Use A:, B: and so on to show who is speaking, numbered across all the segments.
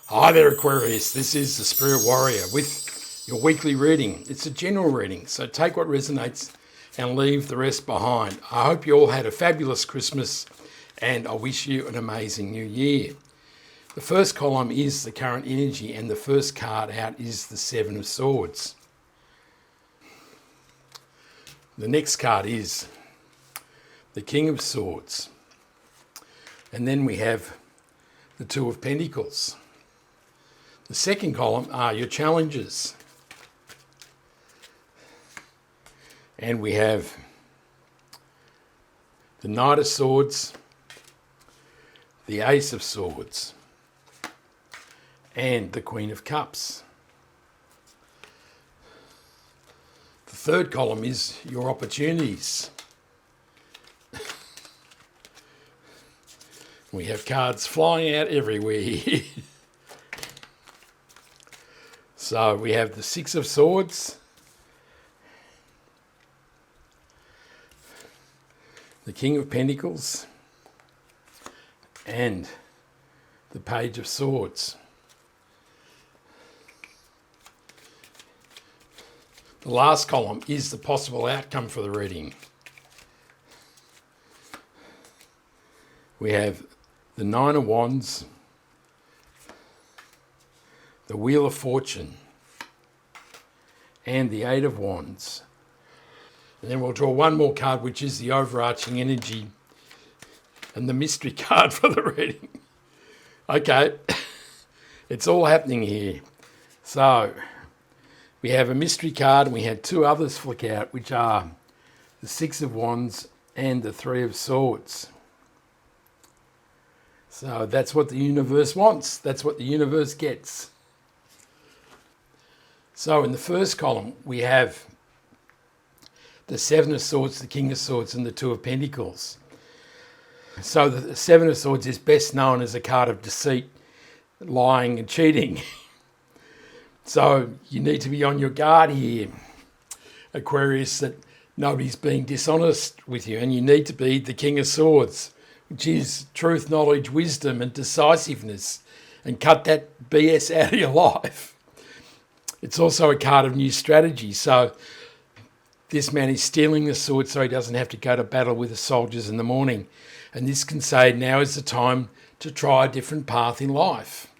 A: Hi there, Aquarius. This is the Spirit Warrior with your weekly reading. It's a general reading, so take what resonates and leave the rest behind. I hope you all had a fabulous Christmas and I wish you an amazing new year. The first column is the current energy and the first card out is the Seven of Swords. The next card is the King of Swords. And then we have the Two of Pentacles. The second column are your challenges. And we have the Knight of Swords, the Ace of Swords, and the Queen of Cups. The third column is your opportunities. We have cards flying out everywhere. So we have the Six of Swords, the King of Pentacles, and the Page of Swords. The last column is the possible outcome for the reading. We have the Nine of Wands, the Wheel of Fortune, and the Eight of Wands. And then we'll draw one more card, which is the Overarching Energy and the mystery card for the reading. Okay, it's all happening here. So we have a mystery card and we have two others flick out, which are the Six of Wands and the Three of Swords. So that's what the universe wants. That's what the universe gets. So in the first column, we have the Seven of Swords, the King of Swords, and the Two of Pentacles. So the Seven of Swords is best known as a card of deceit, lying and cheating. So you need to be on your guard here, Aquarius, that nobody's being dishonest with you. And you need to be the King of Swords, which is truth, knowledge, wisdom, and decisiveness, and cut that BS out of your life. It's also a card of new strategy. So this man is stealing the sword so he doesn't have to go to battle with the soldiers in the morning. And this can say now is the time to try a different path in life.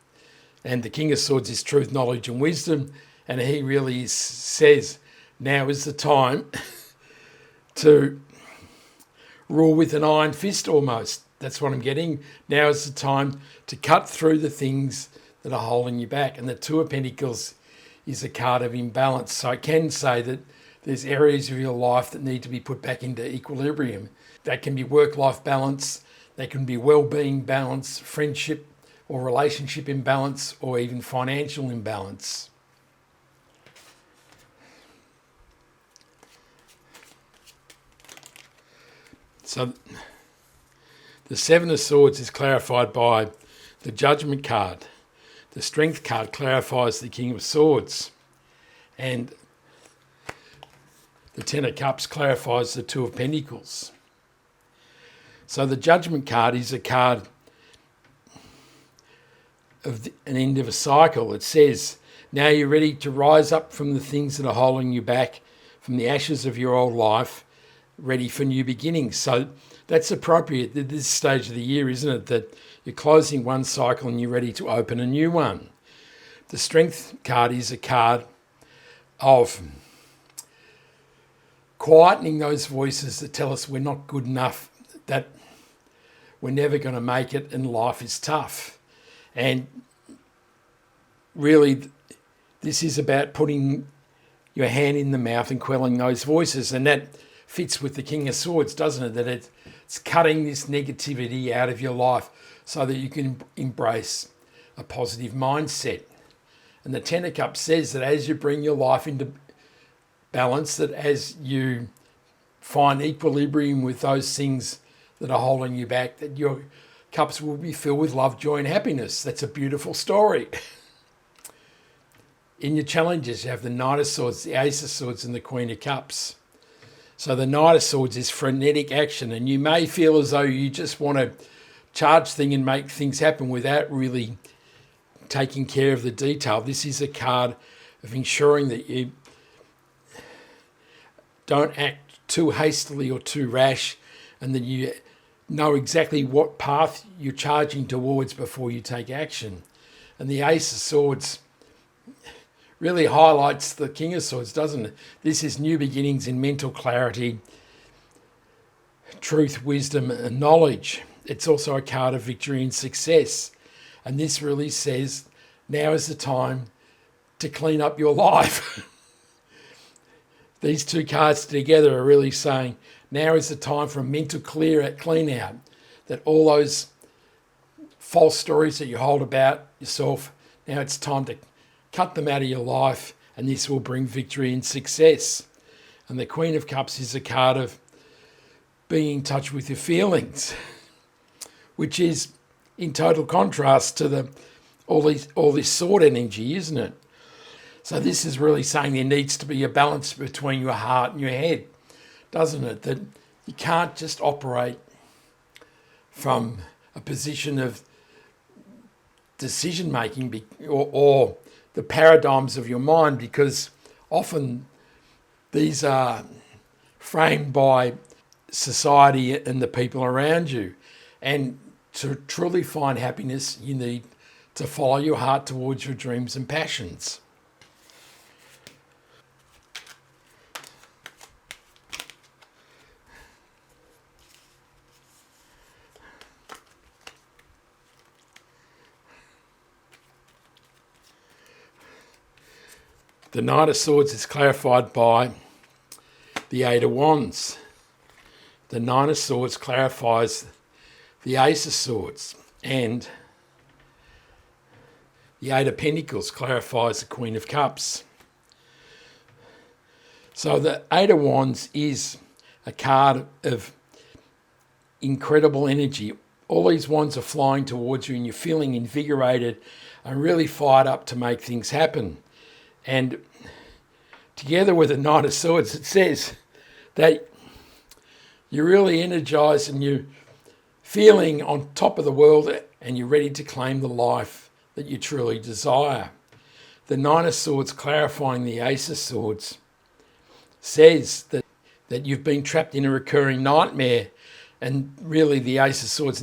A: And the King of Swords is truth, knowledge, and wisdom. And he really says now is the time to rule with an iron fist almost. That's what I'm getting. Now is the time to cut through the things that are holding you back. And the Two of Pentacles is a card of imbalance. So I can say that there's areas of your life that need to be put back into equilibrium. That can be work-life balance, that can be well-being balance, friendship or relationship imbalance, or even financial imbalance. So the Seven of Swords is clarified by the Judgment card. The Strength card clarifies the King of Swords. And the Ten of Cups clarifies the Two of Pentacles. So the Judgment card is a card of an end of a cycle. It says, now you're ready to rise up from the things that are holding you back, from the ashes of your old life, ready for new beginnings. So that's appropriate at this stage of the year, isn't it? That you're closing one cycle and you're ready to open a new one. The Strength card is a card of quietening those voices that tell us we're not good enough, that we're never going to make it and life is tough. And really, this is about putting your hand in the mouth and quelling those voices. And that fits with the King of Swords, doesn't it? That it's cutting this negativity out of your life so that you can embrace a positive mindset. And the Ten of Cups says that as you bring your life into balance, that as you find equilibrium with those things that are holding you back, that your cups will be filled with love, joy, and happiness. That's a beautiful story. In your challenges, you have the Knight of Swords, the Ace of Swords, and the Queen of Cups. So the Knight of Swords is frenetic action, and you may feel as though you just want to charge things and make things happen without really taking care of the detail. This is a card of ensuring that you don't act too hastily or too rash, and that you know exactly what path you're charging towards before you take action. And the Ace of Swords really highlights the King of Swords, doesn't it? This is new beginnings in mental clarity, truth, wisdom, and knowledge. It's also a card of victory and success. And this really says, now is the time to clean up your life. These two cards together are really saying, now is the time for a mental clean out, that all those false stories that you hold about yourself, now it's time to cut them out of your life, and this will bring victory and success. And the Queen of Cups is a card of being in touch with your feelings, which is in total contrast to all this sword energy, isn't it? So this is really saying there needs to be a balance between your heart and your head, doesn't it? That you can't just operate from a position of decision making or the paradigms of your mind, because often these are framed by society and the people around you. And to truly find happiness, you need to follow your heart towards your dreams and passions. The Knight of Swords is clarified by the Eight of Wands. The Nine of Swords clarifies the Ace of Swords, and the Eight of Pentacles clarifies the Queen of Cups. So the Eight of Wands is a card of incredible energy. All these wands are flying towards you and you're feeling invigorated and really fired up to make things happen. And together with the Knight of Swords, it says that you're really energized and you're feeling on top of the world and you're ready to claim the life that you truly desire. The Nine of Swords clarifying the Ace of Swords says that you've been trapped in a recurring nightmare, and really the Ace of Swords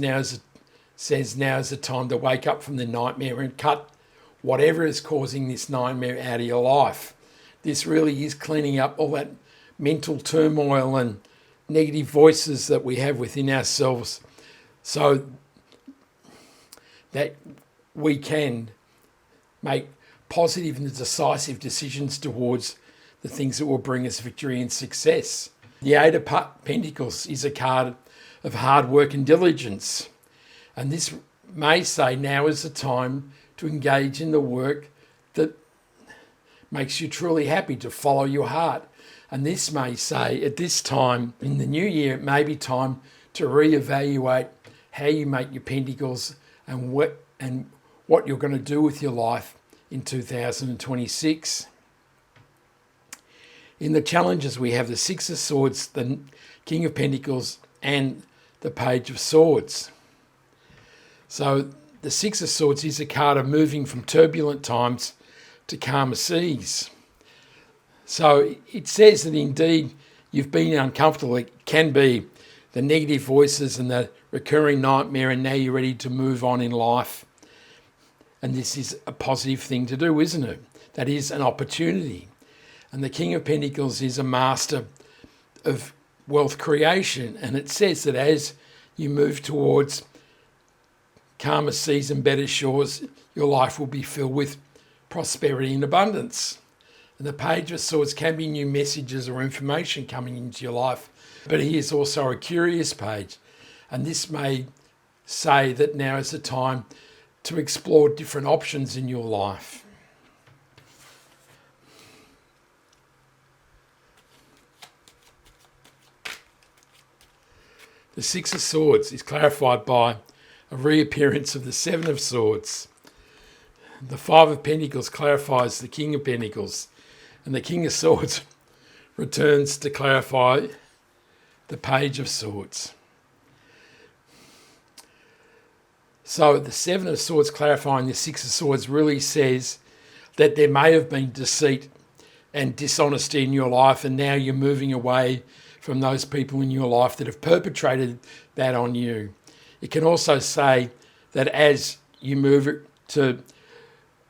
A: says now is the time to wake up from the nightmare and cut whatever is causing this nightmare out of your life. This really is cleaning up all that mental turmoil and negative voices that we have within ourselves, so that we can make positive and decisive decisions towards the things that will bring us victory and success. The Eight of Pentacles is a card of hard work and diligence. And this may say now is the time to engage in the work that makes you truly happy, to follow your heart. And this may say at this time in the new year, it may be time to reevaluate how you make your pentacles and what you're going to do with your life in 2026. In the challenges, we have the Six of Swords, the King of Pentacles, and the Page of Swords. So the Six of Swords is a card of moving from turbulent times to calmer seas. So it says that indeed you've been uncomfortable. It can be the negative voices and the recurring nightmare, and now you're ready to move on in life. And this is a positive thing to do, isn't it? That is an opportunity. And the King of Pentacles is a master of wealth creation. And it says that as you move towards calmer seas and better shores, your life will be filled with prosperity and abundance. And the Page of Swords can be new messages or information coming into your life, but he is also a curious page. And this may say that now is the time to explore different options in your life. The Six of Swords is clarified by a reappearance of the Seven of Swords. The Five of Pentacles clarifies the King of Pentacles, and the King of Swords returns to clarify the Page of Swords. So the Seven of Swords clarifying the Six of Swords really says that there may have been deceit and dishonesty in your life, and now you're moving away from those people in your life that have perpetrated that on you. It can also say that as you move to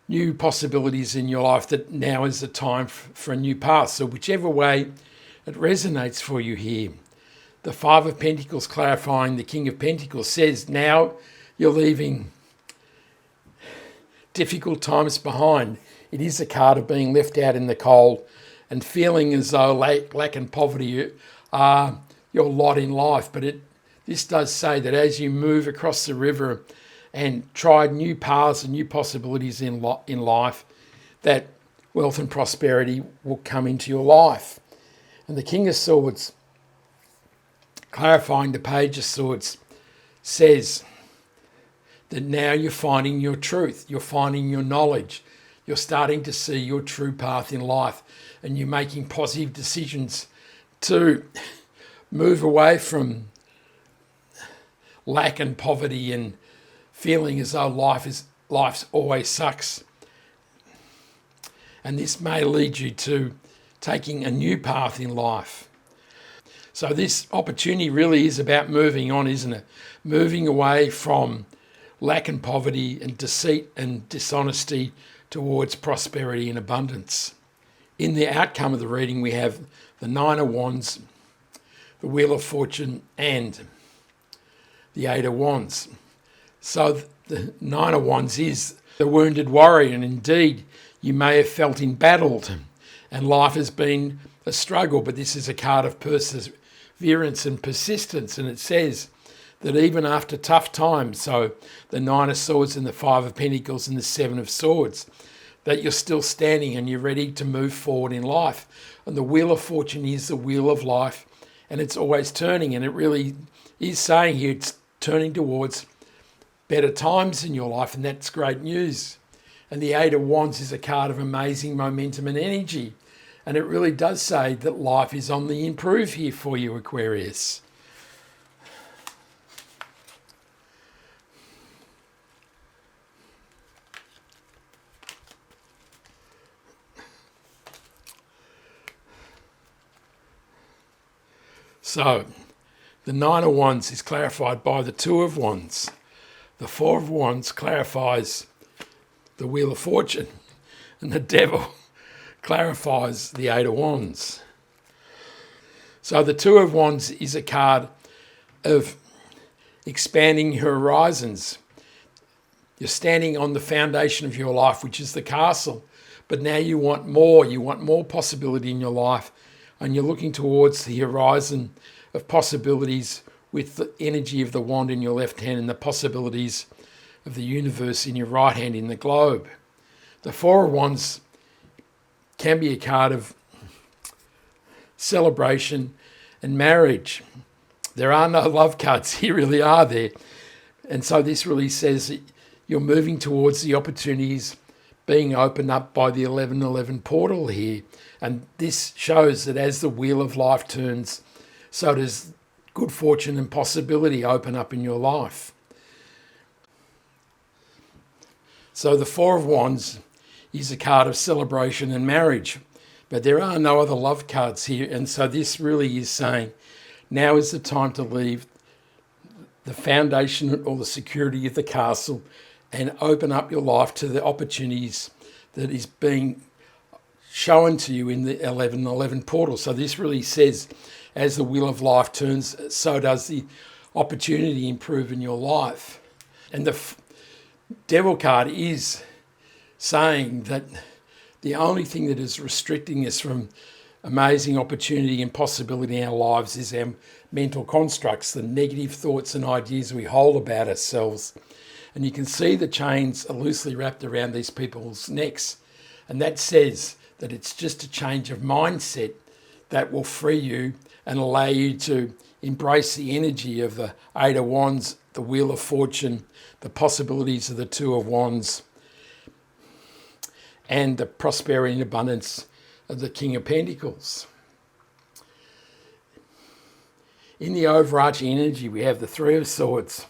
A: new possibilities in your life, that now is the time for a new path. So whichever way it resonates for you here. The Five of Pentacles clarifying the King of Pentacles says now you're leaving difficult times behind. It is a card of being left out in the cold and feeling as though lack and poverty are your lot in life. But this does say that as you move across the river and try new paths and new possibilities in life, that wealth and prosperity will come into your life. And the King of Swords, clarifying the Page of Swords, says that now you're finding your truth, you're finding your knowledge, you're starting to see your true path in life, and you're making positive decisions to move away from lack and poverty and feeling as though life's always sucks. And this may lead you to taking a new path in life. So this opportunity really is about moving on, isn't it? Moving away from lack and poverty and deceit and dishonesty towards prosperity and abundance. In the outcome of the reading, we have the Nine of Wands, the Wheel of Fortune, and the Eight of Wands. So the Nine of Wands is the wounded warrior, and indeed you may have felt embattled and life has been a struggle, but this is a card of perseverance and persistence, and it says that even after tough times, so the Nine of Swords and the Five of Pentacles and the Seven of Swords, that you're still standing and you're ready to move forward in life. And the Wheel of Fortune is the wheel of life, and it's always turning, and it really is saying here it's turning towards better times in your life, and that's great news. And the Eight of Wands is a card of amazing momentum and energy, and it really does say that life is on the improve here for you, Aquarius. So, the Nine of Wands is clarified by the Two of Wands. The Four of Wands clarifies the Wheel of Fortune, and the Devil clarifies the Eight of Wands. So the Two of Wands is a card of expanding your horizons. You're standing on the foundation of your life, which is the castle, but now you want more possibility in your life, and you're looking towards the horizon of possibilities with the energy of the wand in your left hand and the possibilities of the universe in your right hand in the globe. The Four of Wands can be a card of celebration and marriage. There are no love cards here, really are there? And so this really says that you're moving towards the opportunities being opened up by the 1111 portal here. And this shows that as the wheel of life turns, so does good fortune and possibility open up in your life. So the Four of Wands is a card of celebration and marriage, but there are no other love cards here. And so this really is saying now is the time to leave the foundation or the security of the castle and open up your life to the opportunities that is being shown to you in the 1111 portal. So this really says as the wheel of life turns, so does the opportunity improve in your life. And the Devil card is saying that the only thing that is restricting us from amazing opportunity and possibility in our lives is our mental constructs, the negative thoughts and ideas we hold about ourselves. And you can see the chains are loosely wrapped around these people's necks. And that says that it's just a change of mindset that will free you and allow you to embrace the energy of the Eight of Wands, the Wheel of Fortune, the possibilities of the Two of Wands, and the prosperity and abundance of the King of Pentacles. In the overarching energy, we have the Three of Swords,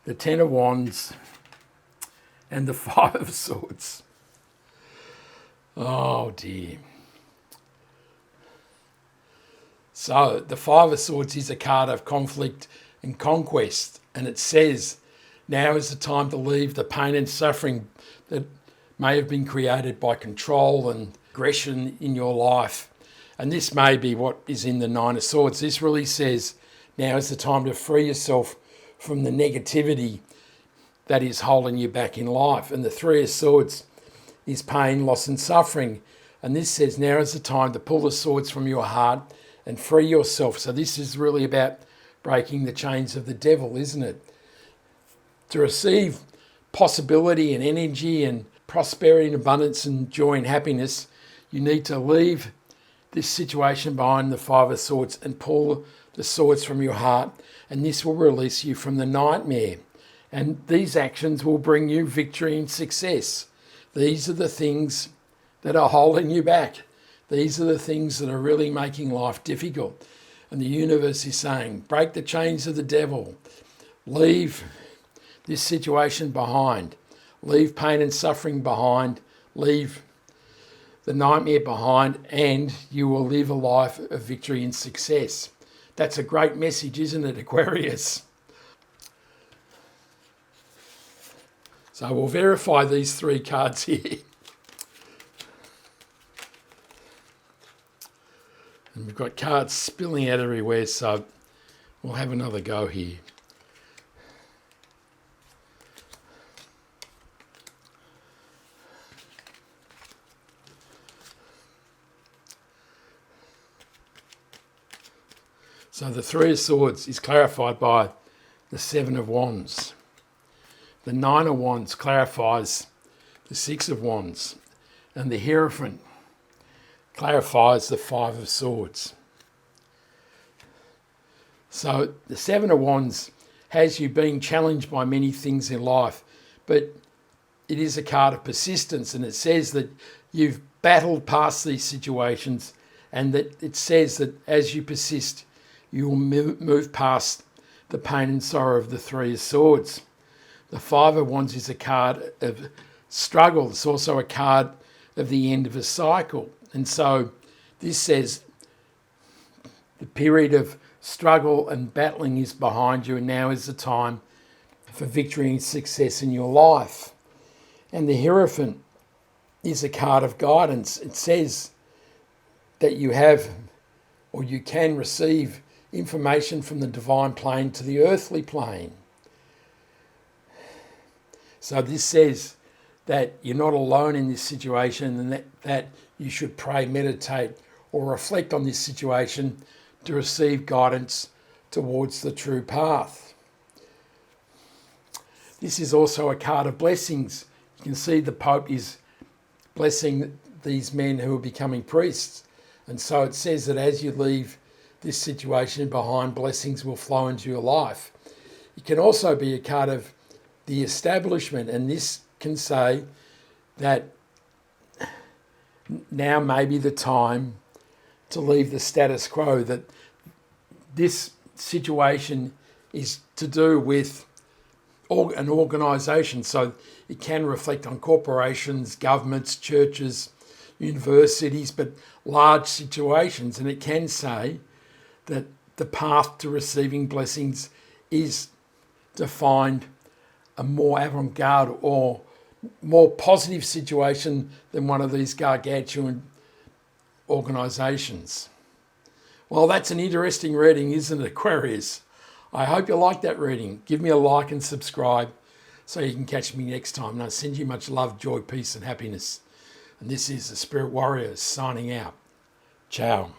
A: the Ten of Wands, and the Five of Swords. Oh dear. So the Five of Swords is a card of conflict and conquest, and it says now is the time to leave the pain and suffering that may have been created by control and aggression in your life. And this may be what is in the Nine of Swords. This really says now is the time to free yourself from the negativity that is holding you back in life. And the Three of Swords is pain, loss and suffering. And this says now is the time to pull the swords from your heart and free yourself. So this is really about breaking the chains of the devil, isn't it? To receive possibility and energy and prosperity and abundance and joy and happiness, you need to leave this situation behind, the Five of Swords, and pull the swords from your heart. And this will release you from the nightmare. And these actions will bring you victory and success. These are the things that are holding you back. These are the things that are really making life difficult. And the universe is saying, break the chains of the devil. Leave this situation behind. Leave pain and suffering behind. Leave the nightmare behind, and you will live a life of victory and success. That's a great message, isn't it, Aquarius? So we'll verify these three cards here. And we've got cards spilling out everywhere, so we'll have another go here. So the Three of Swords is clarified by the Seven of Wands. The Nine of Wands clarifies the Six of Wands. And the Hierophant clarifies the Five of Swords. So the Seven of Wands has you being challenged by many things in life, but it is a card of persistence, and it says that you've battled past these situations, and that it says that as you persist, you will move past the pain and sorrow of the Three of Swords. The Five of Wands is a card of struggle. It's also a card of the end of a cycle. And so this says the period of struggle and battling is behind you, and now is the time for victory and success in your life. And the Hierophant is a card of guidance. It says that you have, or you can receive, information from the divine plane to the earthly plane. So this says that you're not alone in this situation, and that you should pray, meditate, or reflect on this situation to receive guidance towards the true path. This is also a card of blessings. You can see the Pope is blessing these men who are becoming priests. And so it says that as you leave this situation behind, blessings will flow into your life. It can also be a card of the establishment, and this can say that now may be the time to leave the status quo, that this situation is to do with an organisation. So it can reflect on corporations, governments, churches, universities, but large situations. And it can say that the path to receiving blessings is to find a more avant-garde or more positive situation than one of these gargantuan organisations. Well, that's an interesting reading, isn't it, Aquarius? I hope you like that reading. Give me a like and subscribe so you can catch me next time. And I send you much love, joy, peace and happiness. And this is the Spirit Warrior signing out. Ciao.